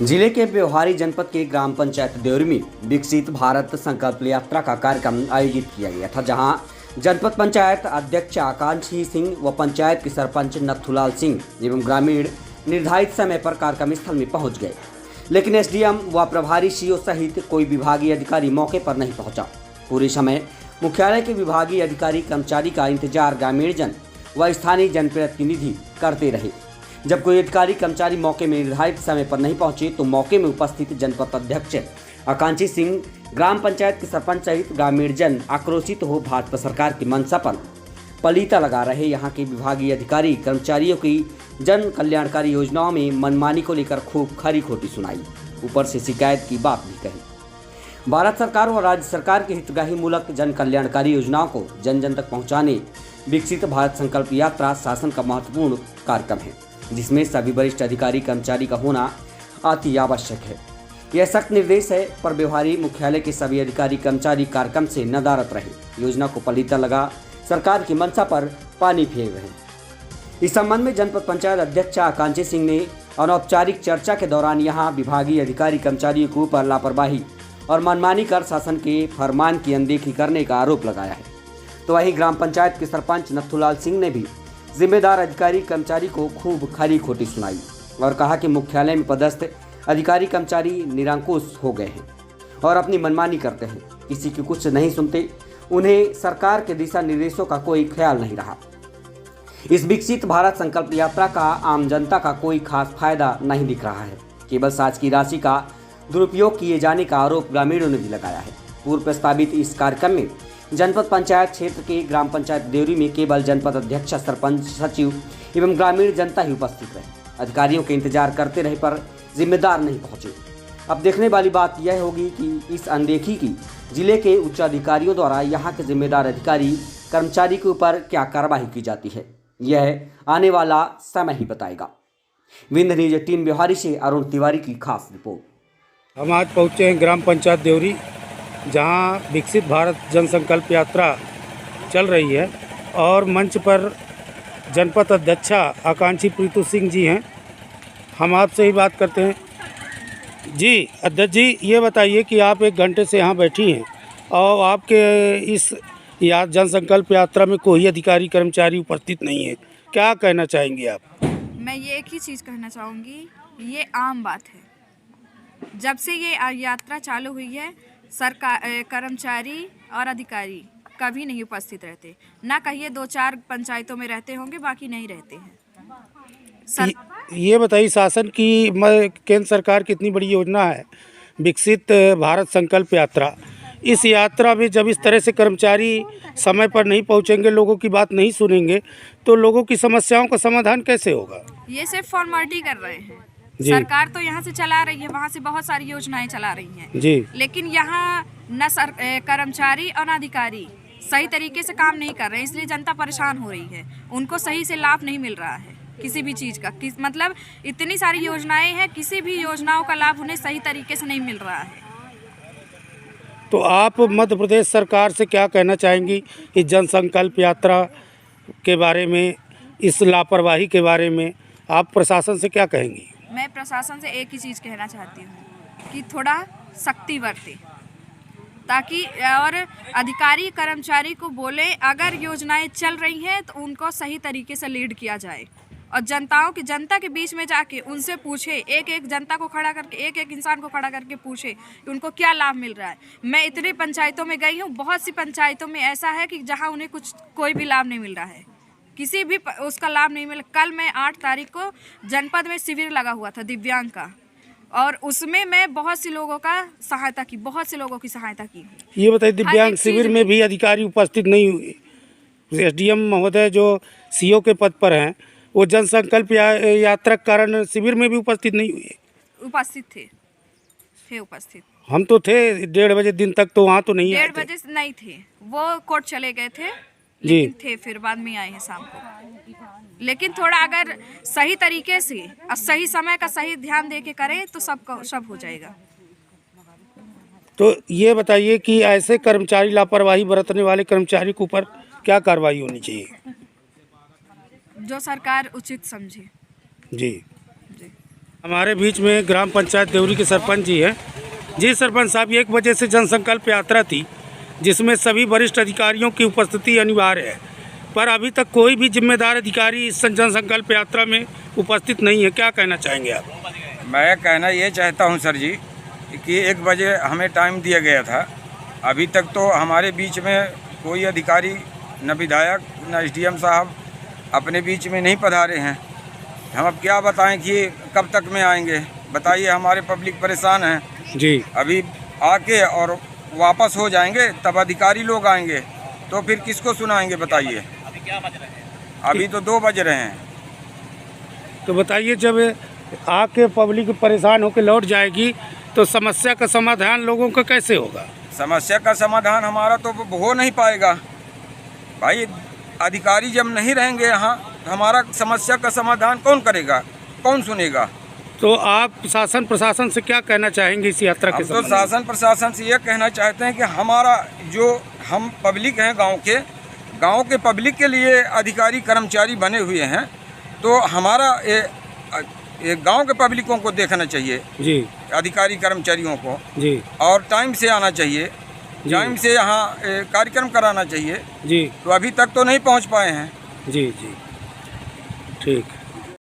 जिले के व्यवहारी जनपद के ग्राम पंचायत देवरी में विकसित भारत संकल्प यात्रा का कार्यक्रम आयोजित किया गया था, जहां जनपद पंचायत अध्यक्ष आकांक्षी सिंह व पंचायत के सरपंच नथुलाल सिंह एवं ग्रामीण निर्धारित समय पर कार्यक्रम स्थल में पहुंच गए, लेकिन एसडीएम व प्रभारी सीओ सहित कोई विभागीय अधिकारी मौके पर नहीं पहुंचा। पूरे समय मुख्यालय के विभागीय अधिकारी कर्मचारी का इंतजार ग्रामीण जन व स्थानीय जनप्रतिनिधि करते रहे। जब कोई अधिकारी कर्मचारी मौके में निर्धारित समय पर नहीं पहुंचे तो मौके में उपस्थित जनपद अध्यक्ष आकांक्षी सिंह, ग्राम पंचायत के सरपंच सहित ग्रामीण जन आक्रोशित हो भाजपा सरकार की मंशा पर पलीता लगा रहे। यहां के विभागीय अधिकारी कर्मचारियों की जन कल्याणकारी योजनाओं में मनमानी को लेकर खूब खरी खोटी सुनाई, ऊपर से शिकायत की बात भी कही। भारत सरकार और राज्य सरकार के हितग्राही मूलक जन कल्याणकारी योजनाओं को जन जन तक पहुँचाने विकसित भारत संकल्प यात्रा शासन का महत्वपूर्ण कार्यक्रम है, जिसमें सभी वरिष्ठ अधिकारी कर्मचारी का होना अति आवश्यक है। यह सख्त निर्देश है, पर व्यवहारी मुख्यालय के सभी अधिकारी कर्मचारी कार्यक्रम से नदारत रहे, योजना को पलीता लगा सरकार की मंशा पर पानी फेर रहे। इस संबंध में जनपद पंचायत अध्यक्ष आकांक्षी सिंह ने अनौपचारिक चर्चा के दौरान यहां विभागीय अधिकारी कर्मचारियों के ऊपर लापरवाही और मनमानी कर शासन के फरमान की अनदेखी करने का आरोप लगाया है। तो वहीं ग्राम पंचायत के सरपंच नथुलाल सिंह ने भी जिम्मेदार अधिकारी कर्मचारी को खूब खरी खोटी सुनाई और कहा कि मुख्यालय में पदस्थ अधिकारी कर्मचारी निरंकुश हो गए हैं और अपनी मनमानी करते हैं, किसी की कुछ नहीं सुनते, उन्हें सरकार के दिशा निर्देशों का कोई ख्याल नहीं रहा। इस विकसित भारत संकल्प यात्रा का आम जनता का कोई खास फायदा नहीं दिख रहा है, केवल साज की राशि का दुरुपयोग किए जाने का आरोप ग्रामीणों ने भी लगाया है। पूर्व प्रस्तावित इस कार्यक्रम में जनपद पंचायत क्षेत्र के ग्राम पंचायत देवरी में केवल जनपद अध्यक्ष, सरपंच, सचिव एवं ग्रामीण जनता ही उपस्थित रहे। अधिकारियों के इंतजार करते रहे पर जिम्मेदार नहीं पहुंचे। अब देखने वाली बात यह होगी कि इस अनदेखी की जिले के उच्च अधिकारियों द्वारा यहाँ के जिम्मेदार अधिकारी कर्मचारी के ऊपर क्या कार्रवाई की जाती है, यह आने वाला समय ही बताएगा। विंध्य न्यूज टीम व्यवहारी से अरुण तिवारी की खास रिपोर्ट। हम आज पहुँचे हैं ग्राम पंचायत देवरी, जहां विकसित भारत जन संकल्प यात्रा चल रही है और मंच पर जनपद अध्यक्षा आकांक्षी प्रीतु सिंह जी हैं। हम आपसे ही बात करते हैं। जी अध्यक्ष जी, ये बताइए कि आप 1 घंटे से यहाँ बैठी हैं और आपके इस जन संकल्प यात्रा में कोई अधिकारी कर्मचारी उपस्थित नहीं है, क्या कहना चाहेंगे आप? मैं ये एक ही चीज़ कहना चाहूँगी, ये आम बात है। जब से ये यात्रा चालू हुई है, सरकार कर्मचारी और अधिकारी कभी नहीं उपस्थित रहते। ना कहिए 2-4 पंचायतों में रहते होंगे, बाकी नहीं रहते हैं। ये बताइए, शासन की केंद्र सरकार की इतनी बड़ी योजना है विकसित भारत संकल्प यात्रा, इस यात्रा में जब इस तरह से कर्मचारी समय पर नहीं पहुंचेंगे, लोगों की बात नहीं सुनेंगे, तो लोगों की समस्याओं का समाधान कैसे होगा? ये सिर्फ फॉर्मेलिटी कर रहे हैं। सरकार तो यहाँ से चला रही है, वहाँ से बहुत सारी योजनाएं चला रही हैं जी, लेकिन यहाँ न कर्मचारी और न अधिकारी सही तरीके से काम नहीं कर रहे हैं, इसलिए जनता परेशान हो रही है। उनको सही से लाभ नहीं मिल रहा है किसी भी चीज़ का। मतलब इतनी सारी योजनाएं हैं, किसी भी योजनाओं का लाभ उन्हें सही तरीके से नहीं मिल रहा है। तो आप मध्य प्रदेश सरकार से क्या कहना चाहेंगी इस जन संकल्प यात्रा के बारे में, इस लापरवाही के बारे में आप प्रशासन से क्या कहेंगी? मैं प्रशासन से एक ही चीज़ कहना चाहती हूँ कि थोड़ा सख्ती बरते, ताकि और अधिकारी कर्मचारी को बोले अगर योजनाएं चल रही हैं तो उनको सही तरीके से लीड किया जाए और जनता के बीच में जाके उनसे पूछे, एक जनता को खड़ा करके, एक इंसान को खड़ा करके पूछे कि उनको क्या लाभ मिल रहा है। मैं इतनी पंचायतों में गई हूँ, बहुत सी पंचायतों में ऐसा है कि जहाँ उन्हें कोई भी लाभ नहीं मिल रहा है, किसी भी उसका लाभ नहीं मिला। कल मैं 8 तारीख को जनपद में शिविर लगा हुआ था दिव्यांग का, और उसमें मैं बहुत से लोगों की सहायता की। ये बताइए, दिव्यांग शिविर में भी अधिकारी उपस्थित नहीं हुए। एसडीएम महोदय जो सीओ के पद पर हैं, वो जन संकल्प यात्रा के कारण शिविर में भी उपस्थित नहीं हुए। उपस्थित थे उपस्थित। हम तो थे 1:30 बजे दिन तक, तो वहाँ तो नहीं आए थे। 1:30 बजे नहीं थे, वो कोर्ट चले गए थे, लेकिन थे, फिर बाद में आए हैं शाम को। लेकिन थोड़ा अगर सही तरीके से और सही समय का सही ध्यान दे के करें तो सब हो जाएगा। तो ये बताइए कि ऐसे कर्मचारी, लापरवाही बरतने वाले कर्मचारी के ऊपर क्या कार्रवाई होनी चाहिए? जो सरकार उचित समझे। जी। हमारे बीच में ग्राम पंचायत देवरी के सरपंच जी हैं। जी सरपंच साहब, 1 बजे से जनसंकल्प यात्रा थी जिसमें सभी वरिष्ठ अधिकारियों की उपस्थिति अनिवार्य है, पर अभी तक कोई भी जिम्मेदार अधिकारी इस जनसंकल्प यात्रा में उपस्थित नहीं है। क्या कहना चाहेंगे आप? मैं कहना ये चाहता हूं सर जी कि 1 बजे हमें टाइम दिया गया था, अभी तक तो हमारे बीच में कोई अधिकारी, न विधायक न एसडीएम साहब अपने बीच में नहीं पधारे हैं। हम अब क्या बताएं कि कब तक में आएंगे? बताइए, हमारे पब्लिक परेशान है जी। अभी आके और वापस हो जाएंगे, तब अधिकारी लोग आएंगे तो फिर किसको सुनाएंगे बताइए? अभी तो 2 बज रहे हैं। तो बताइए, जब आके पब्लिक परेशान होकर लौट जाएगी तो समस्या का समाधान लोगों का कैसे होगा? समस्या का समाधान हमारा तो हो नहीं पाएगा भाई। अधिकारी जब नहीं रहेंगे यहाँ तो हमारा समस्या का समाधान कौन करेगा, कौन सुनेगा? तो आप शासन प्रशासन से क्या कहना चाहेंगे इस यात्रा के हम तो संबंध में? शासन प्रशासन से ये कहना चाहते हैं कि हमारा जो हम पब्लिक हैं, गांव के पब्लिक के लिए अधिकारी कर्मचारी बने हुए हैं, तो हमारा ये गांव के पब्लिकों को देखना चाहिए जी, अधिकारी कर्मचारियों को, जी, और टाइम से आना चाहिए, टाइम से यहाँ कार्यक्रम कराना चाहिए। जी, तो अभी तक तो नहीं पहुँच पाए हैं। जी, जी, ठीक।